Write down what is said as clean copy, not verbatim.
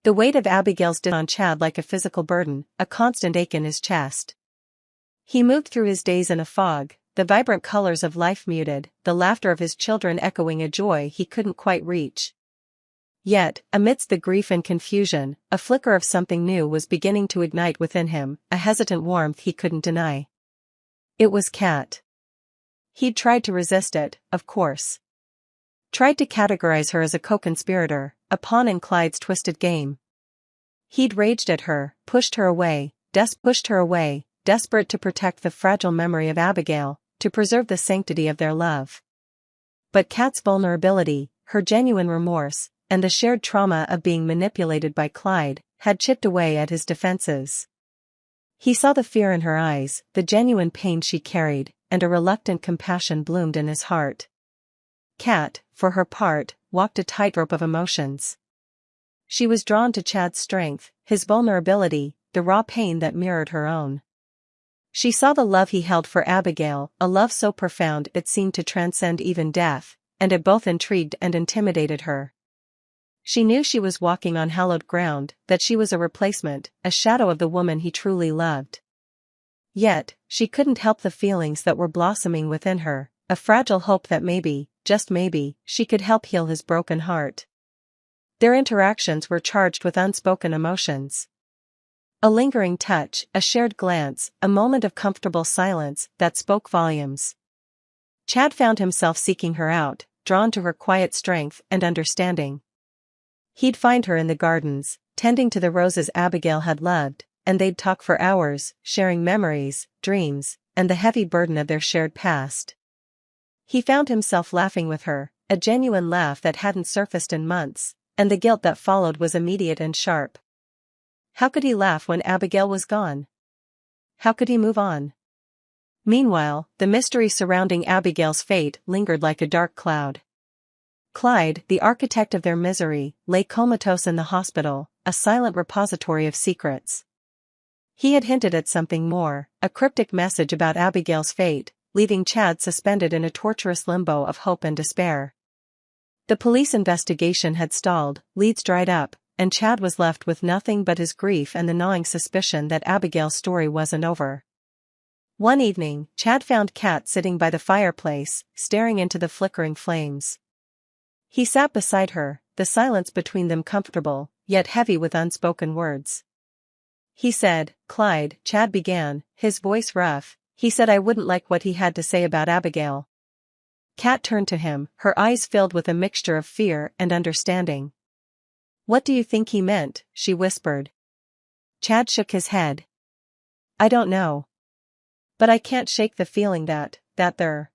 The weight of Abigail's on Chad like a physical burden, a constant ache in his chest. He moved through his days in a fog, the vibrant colors of life muted, the laughter of his children echoing a joy he couldn't quite reach. Yet, amidst the grief and confusion, a flicker of something new was beginning to ignite within him, a hesitant warmth he couldn't deny. It was Kat. He'd tried to resist it, of course. Tried to categorize her as a co-conspirator, a pawn in Clyde's twisted game. He'd raged at her, pushed her away, desperate to protect the fragile memory of Abigail, to preserve the sanctity of their love. But Kat's vulnerability, her genuine remorse, and the shared trauma of being manipulated by Clyde, had chipped away at his defenses. He saw the fear in her eyes, the genuine pain she carried, and a reluctant compassion bloomed in his heart. Kat, for her part, walked a tightrope of emotions. She was drawn to Chad's strength, his vulnerability, the raw pain that mirrored her own. She saw the love he held for Abigail, a love so profound it seemed to transcend even death, and it both intrigued and intimidated her. She knew she was walking on hallowed ground, that she was a replacement, a shadow of the woman he truly loved. Yet, she couldn't help the feelings that were blossoming within her, a fragile hope that maybe, just maybe, she could help heal his broken heart. Their interactions were charged with unspoken emotions. A lingering touch, a shared glance, a moment of comfortable silence that spoke volumes. Chad found himself seeking her out, drawn to her quiet strength and understanding. He'd find her in the gardens, tending to the roses Abigail had loved, and they'd talk for hours, sharing memories, dreams, and the heavy burden of their shared past. He found himself laughing with her, a genuine laugh that hadn't surfaced in months, and the guilt that followed was immediate and sharp. How could he laugh when Abigail was gone? How could he move on? Meanwhile, the mystery surrounding Abigail's fate lingered like a dark cloud. Clyde, the architect of their misery, lay comatose in the hospital, a silent repository of secrets. He had hinted at something more, a cryptic message about Abigail's fate, leaving Chad suspended in a torturous limbo of hope and despair. The police investigation had stalled, leads dried up, and Chad was left with nothing but his grief and the gnawing suspicion that Abigail's story wasn't over. One evening, Chad found Kat sitting by the fireplace, staring into the flickering flames. He sat beside her, the silence between them comfortable, yet heavy with unspoken words. He said, "Clyde," Chad began, his voice rough, "he said I wouldn't like what he had to say about Abigail." Kat turned to him, her eyes filled with a mixture of fear and understanding. "What do you think he meant?" she whispered. Chad shook his head. "I don't know. But I can't shake the feeling that there